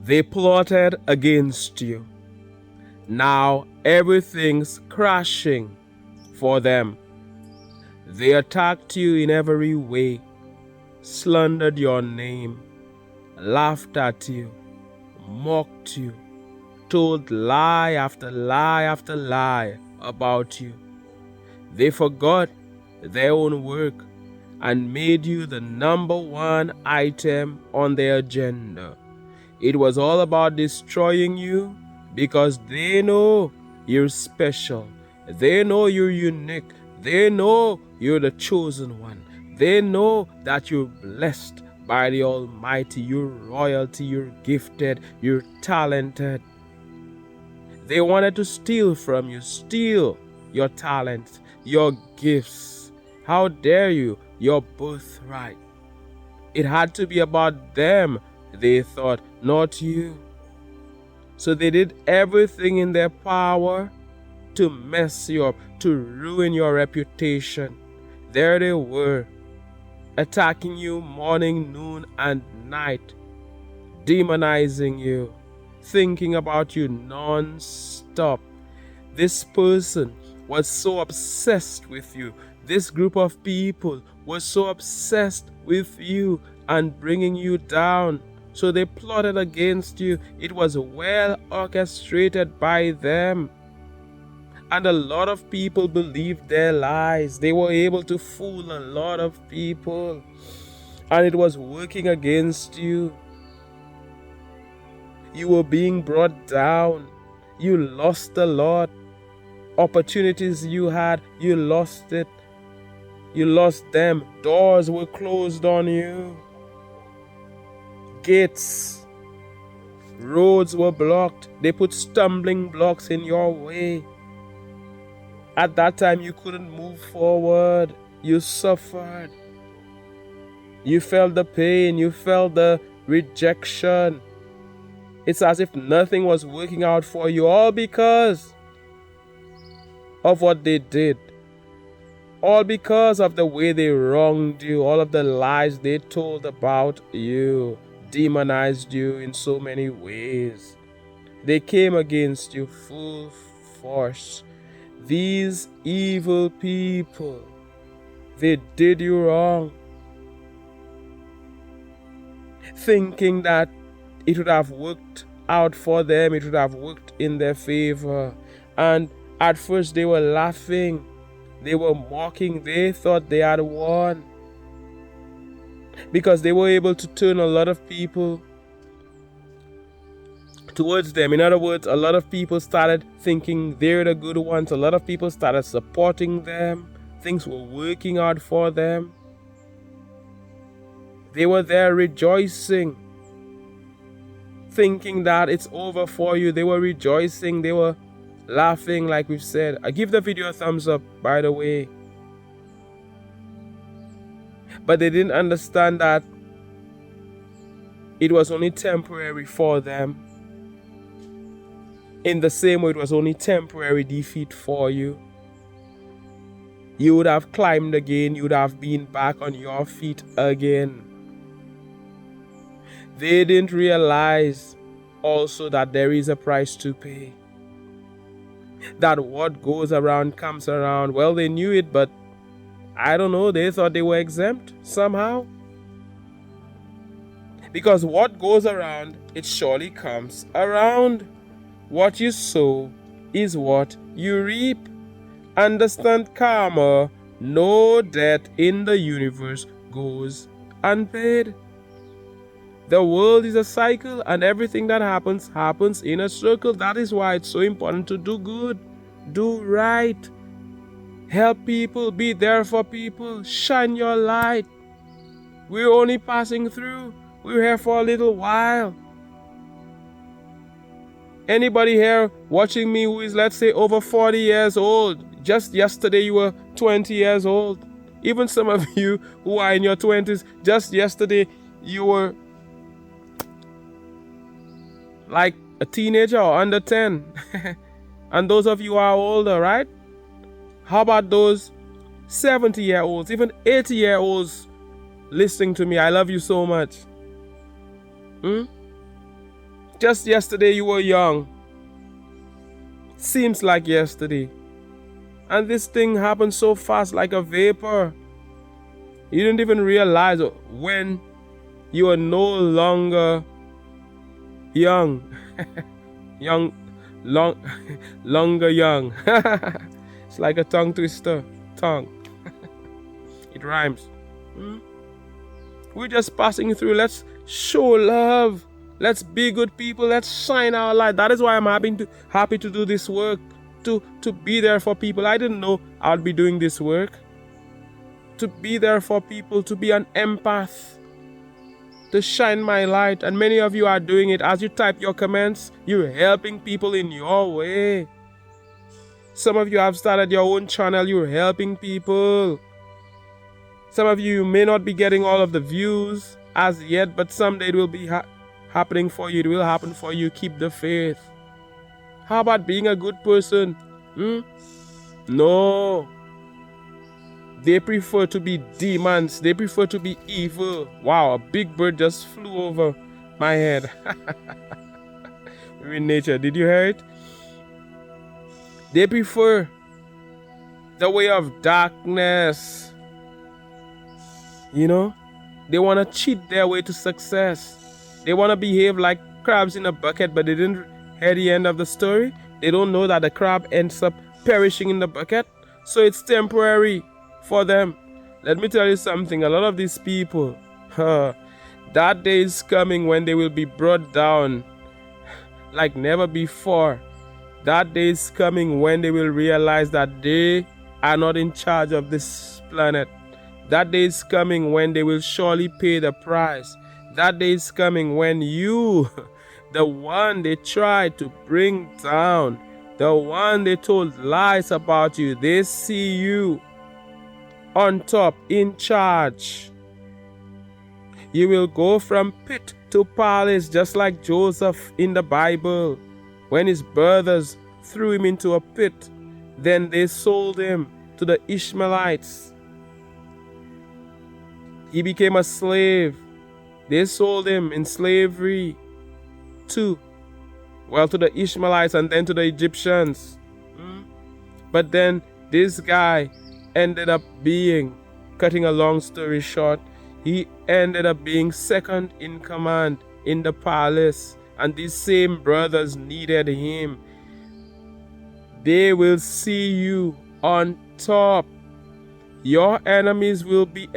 They plotted against you. Now everything's crashing for them. They attacked you in every way, slandered your name, laughed at you, mocked you, told lie after lie after lie about you. They forgot their own work and made you the number one item on their agenda. It was all about destroying you because they know you're special. They know you're unique. They know you're the chosen one. They know that you're blessed by the Almighty. You're royalty, you're gifted, you're talented. They wanted to steal from you, steal your talents, your gifts. How dare you, your birthright. It had to be about them, they thought, not you. So they did everything in their power to mess you up, to ruin your reputation. There they were, attacking you morning, noon, and night, demonizing you, thinking about you non-stop. This person was so obsessed with you. This group of people was so obsessed with you and bringing you down. So they plotted against you. It was well orchestrated by them. And a lot of people believed their lies. They were able to fool a lot of people. And it was working against you. You were being brought down. You lost a lot. Opportunities you had, you lost it. You lost them. Doors were closed on you. Gates, roads were blocked. They put stumbling blocks in your way. At that time, you couldn't move forward. You suffered. You felt the pain. You felt the rejection. It's as if nothing was working out for you, all because of what they did. All because of the way they wronged you, all of the lies they told about you, demonized you in so many ways. They came against you full force. These evil people, they did you wrong, thinking that it would have worked out for them, it would have worked in their favor. And at first they were laughing, they were mocking, they thought they had won, because they were able to turn a lot of people towards them. In other words, a lot of people started thinking they're the good ones. A lot of people started supporting them. Things were working out for them. They were there rejoicing, thinking that it's over for you. They were rejoicing. They were laughing, like we've said. I give the video a thumbs up, by the way. But they didn't understand that it was only temporary for them. In the same way, it was only temporary defeat for you. You would have climbed again. You would have been back on your feet again. They didn't realize also that there is a price to pay. That what goes around comes around. Well, they knew it, but I don't know. They thought they were exempt somehow. Because what goes around, it surely comes around. What you sow is what you reap. Understand karma. No debt in the universe goes unpaid. The world is a cycle, and everything that happens in a circle. That is why it's so important to do good, do right, help people, be there for people, shine your light. We're only passing through. We're here for a little while. Anybody here watching me who is, let's say, over 40 years old, just yesterday you were 20 years old. Even some of you who are in your 20s, just yesterday you were like a teenager or under 10. And those of you who are older, right? How about those 70-year-olds, even 80-year-olds listening to me? I love you so much. Just yesterday you were young. Seems like yesterday. And this thing happened so fast, like a vapor. You didn't even realize when you are no longer young. Longer young. It's like a tongue twister. Tongue. It rhymes. We're just passing through. Let's show love. Let's be good people. Let's shine our light. That is why I'm happy to do this work. To be there for people. I didn't know I'd be doing this work. To be there for people. To be an empath. To shine my light. And many of you are doing it. As you type your comments, you're helping people in your way. Some of you have started your own channel. You're helping people. Some of you may not be getting all of the views as yet, but someday it will be happening for you. It will happen for you. Keep the faith. How about being a good person? No. They prefer to be demons. They prefer to be evil. Wow, a big bird just flew over my head. We're in nature. Did you hear it? They prefer the way of darkness. You know? They want to cheat their way to success. They want to behave like crabs in a bucket, but they didn't hear the end of the story. They don't know that the crab ends up perishing in the bucket. So it's temporary for them. Let me tell you something. A lot of these people, that day is coming when they will be brought down like never before. That day is coming when they will realize that they are not in charge of this planet. That day is coming when they will surely pay the price. That day is coming when you, the one they tried to bring down, the one they told lies about you, they see you on top, in charge. You will go from pit to palace, just like Joseph in the Bible. When his brothers threw him into a pit, then they sold him to the Ishmaelites. He became a slave. They sold him in slavery to the Ishmaelites and then to the Egyptians. But then this guy ended up being, cutting a long story short, he ended up being second in command in the palace. And these same brothers needed him. They will see you on top. Your enemies will be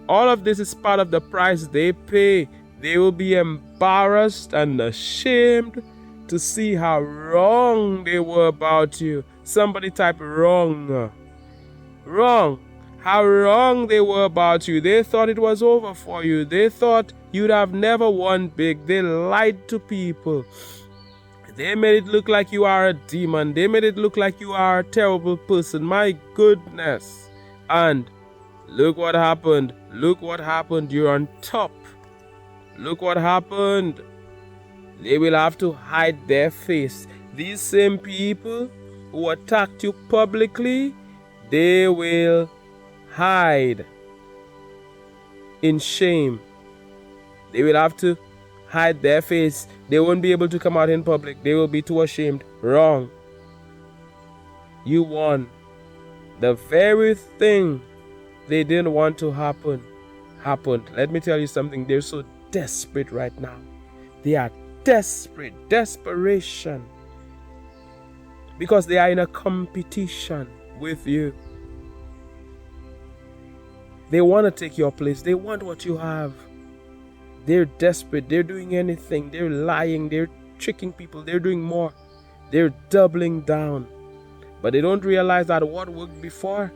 all of this is part of the price they pay. They will be embarrassed and ashamed to see how wrong they were about you. Somebody type wrong. Wrong. How wrong they were about you. They thought it was over for you. They thought you'd have never won big. They lied to people. They made it look like you are a demon. They made it look like you are a terrible person. My goodness. And look what happened. Look what happened. You're on top. Look what happened. They will have to hide their face. These same people who attacked you publicly, they will hide in shame. They will have to hide their face. They won't be able to come out in public. They will be too ashamed. Wrong. You won. The very thing they didn't want to happen happened. Let me tell you something. They're so desperate right now. They are desperate. Desperation. Because they are in a competition with you. They want to take your place. They want what you have. They're desperate. They're doing anything. They're lying. They're tricking people. They're doing more. They're doubling down. But they don't realize that what worked before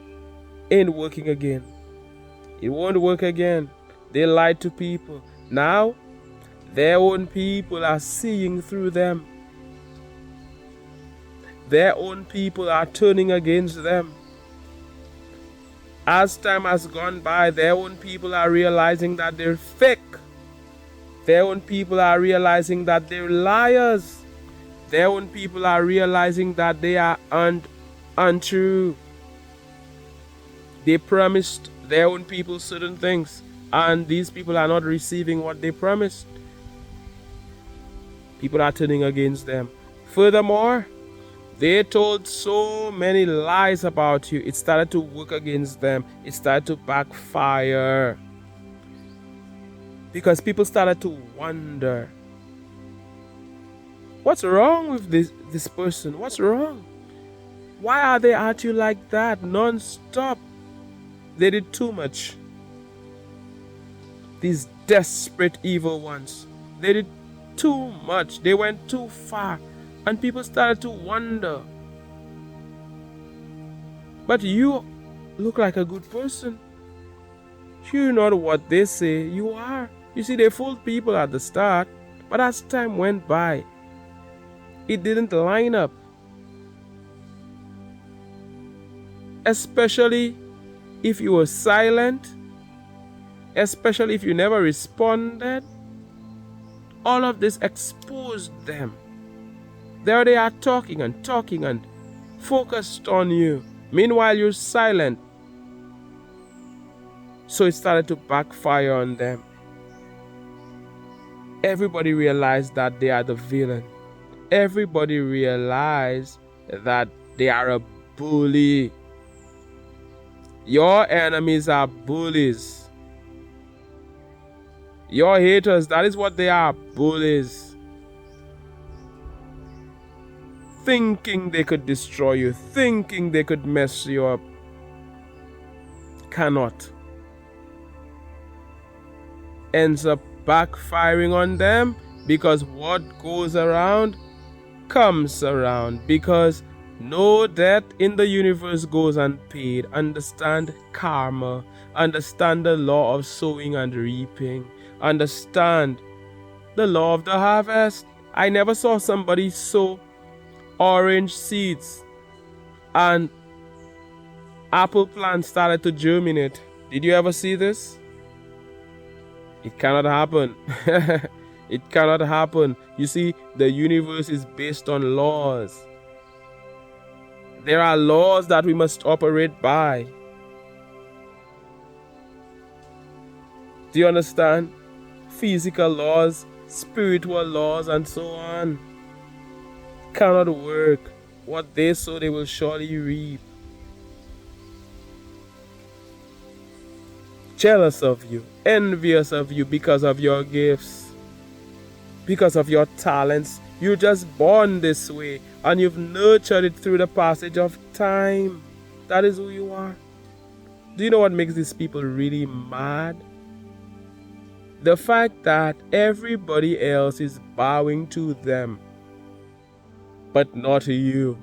ain't working again. It won't work again. They lied to people. Now, their own people are seeing through them. Their own people are turning against them. As time has gone by, their own people are realizing that they're fake. Their own people are realizing that they're liars. Their own people are realizing that they are untrue. They promised their own people certain things, and these people are not receiving what they promised. People are turning against them. Furthermore, they told so many lies about you. It started to work against them. It started to backfire. Because people started to wonder, what's wrong with this person? What's wrong? Why are they at you like that non-stop? They did too much. These desperate evil ones. They did too much. They went too far. And people started to wonder. But you look like a good person. You're not what they say you are. You see, they fooled people at the start. But as time went by, it didn't line up. Especially if you were silent. Especially if you never responded. All of this exposed them. There they are talking and focused on you. Meanwhile, you're silent. So it started to backfire on them. Everybody realized that they are the villain. Everybody realized that they are a bully. Your enemies are bullies. Your haters, that is what they are, bullies. Thinking they could destroy you, thinking they could mess you up. Cannot. Ends up backfiring on them, because what goes around comes around. Because no debt in the universe goes unpaid. Understand karma. Understand the law of sowing and reaping. Understand the law of the harvest. I never saw somebody sow orange seeds and apple plants started to germinate. Did you ever see this? It cannot happen. It cannot happen. You see, the universe is based on laws. There are laws that we must operate by. Do you understand? Physical laws, spiritual laws, and so on. Cannot work. What they sow, they will surely reap. Jealous of you, envious of you because of your gifts, because of your talents. You're just born this way and you've nurtured it through the passage of time. That is who you are. Do you know what makes these people really mad? The fact that everybody else is bowing to them, but not to you.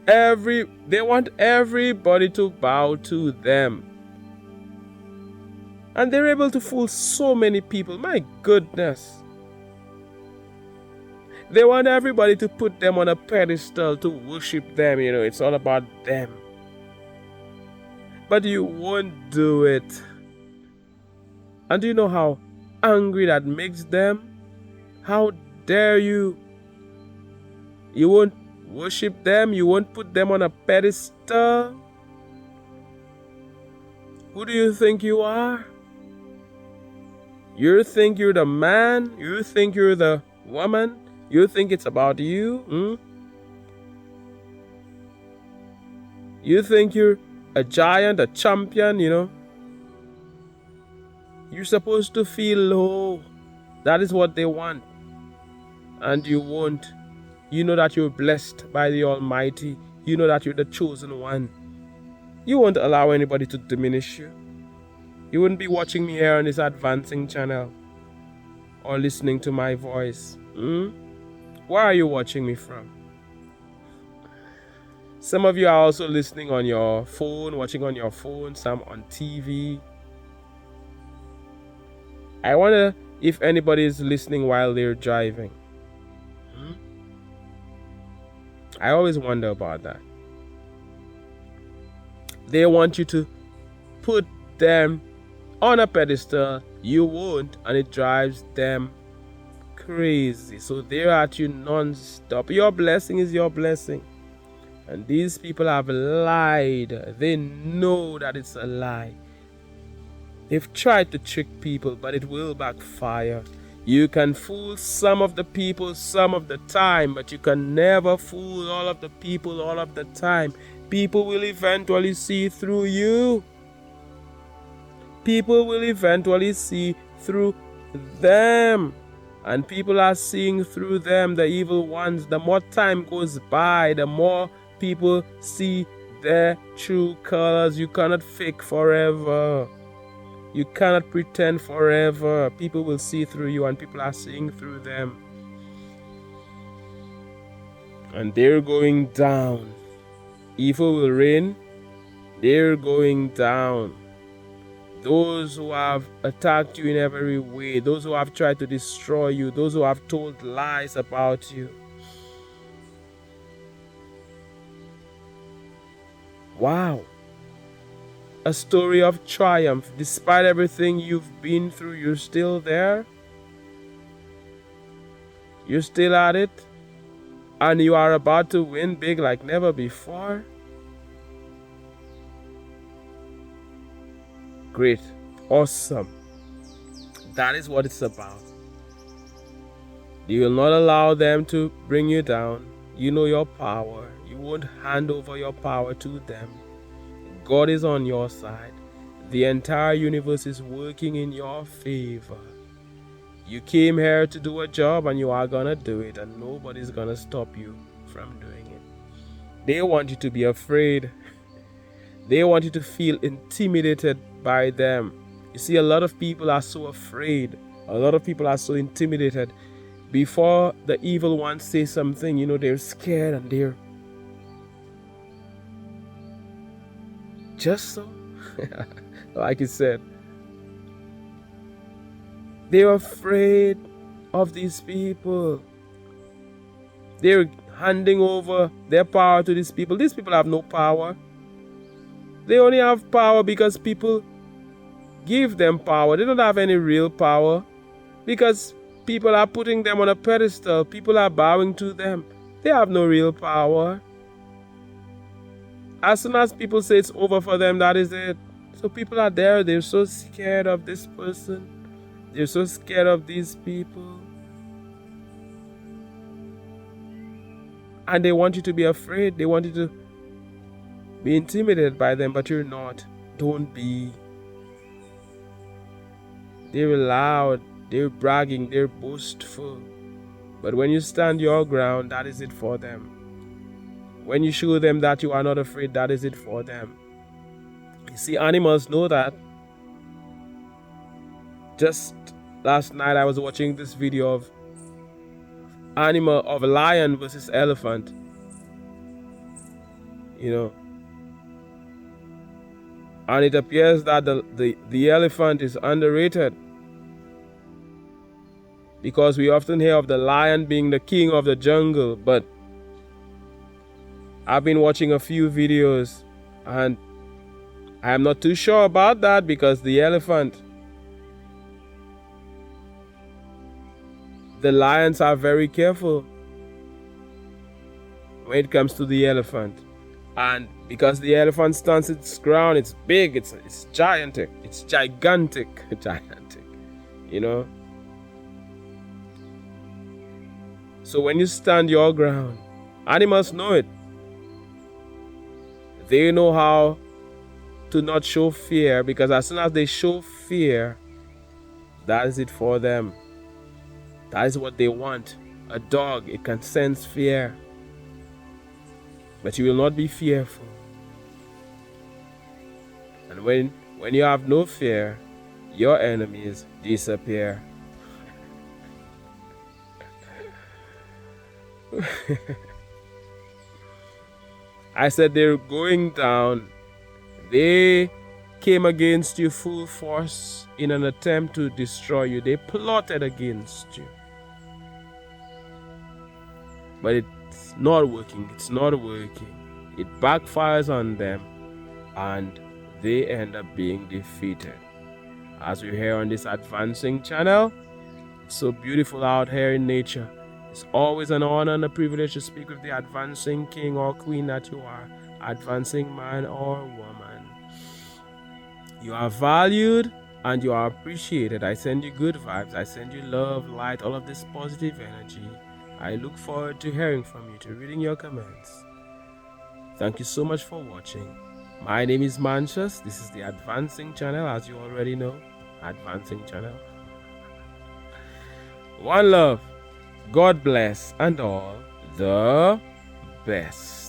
They want everybody to bow to them. And they're able to fool so many people. My goodness. They want everybody to put them on a pedestal, to worship them. You know, it's all about them. But you won't do it. And do you know how angry that makes them? How dare you? You won't worship them. You won't put them on a pedestal. Who do you think you are? You think you're the man? You think you're the woman? You think it's about you? You think you're a giant, a champion, you know? You're supposed to feel low. That is what they want. And you won't. You know that you're blessed by the Almighty. You know that you're the chosen one. You won't allow anybody to diminish you. You wouldn't be watching me here on this advancing channel or listening to my voice. Where are you watching me from? Some of you are also listening on your phone, watching on your phone, some on TV. I wonder if anybody is listening while they're driving. I always wonder about that. They want you to put them on a pedestal. You won't, and it drives them crazy. So they're at you non-stop. Your blessing is your blessing. And these people have lied. They know that it's a lie. They've tried to trick people, but it will backfire. You can fool some of the people some of the time, but you can never fool all of the people all of the time. People will eventually see through you. People will eventually see through them. And people are seeing through them, the evil ones. The more time goes by, the more people see their true colors. You cannot fake forever. You cannot pretend forever. People will see through you, and people are seeing through them. And they're going down. Evil will reign. They're going down. Those who have attacked you in every way, those who have tried to destroy you, those who have told lies about you. Wow. A story of triumph. Despite everything you've been through, you're still there. You're still at it. And you are about to win big like never before. Great. Awesome. That is what it's about. You will not allow them to bring you down. You know your power. You won't hand over your power to them. God is on your side. The entire universe is working in your favor. You came here to do a job, and you are gonna do it, and nobody's gonna stop you from doing it. They want you to be afraid. They want you to feel intimidated by them. You see, a lot of people are so afraid. A lot of people are so intimidated. Before the evil ones say something, they're scared, and they're just so, like you said, they're afraid of these people. They're handing over their power to these people. These people have no power. They only have power because people give them power. They don't have any real power because people are putting them on a pedestal. People are bowing to them. They have no real power. As soon as people say it's over for them, that is it. So people are there. They're so scared of this person. They're so scared of these people. And they want you to be afraid. They want you to be intimidated by them, but you're not. Don't be. They're loud. They're bragging. They're boastful. But when you stand your ground, that is it for them. When you show them that you are not afraid, that is it for them. You see, animals know that. Just last night I was watching this video of a lion versus elephant. And it appears that the elephant is underrated. Because we often hear of the lion being the king of the jungle, but I've been watching a few videos and I'm not too sure about that, because the lions are very careful when it comes to the elephant. And because the elephant stands its ground, it's big, it's gigantic, gigantic. So when you stand your ground, animals know it. They know how to not show fear, because as soon as they show fear, that is it for them. That is what they want. A dog, it can sense fear. But you will not be fearful. And when you have no fear, your enemies disappear. I said they're going down. They came against you full force in an attempt to destroy you. They plotted against you. But it's not working. It's not working. It backfires on them, and they end up being defeated. As we hear on this advancing channel, it's so beautiful out here in nature. It's always an honor and a privilege to speak with the advancing king or queen that you are, advancing man or woman. You are valued, and you are appreciated. I send you good vibes. I send you love, light, all of this positive energy. I look forward to hearing from you, to reading your comments. Thank you so much for watching. My name is Mantius. This is the Advancing channel, as you already know. Advancing channel. One love. God bless and all the best.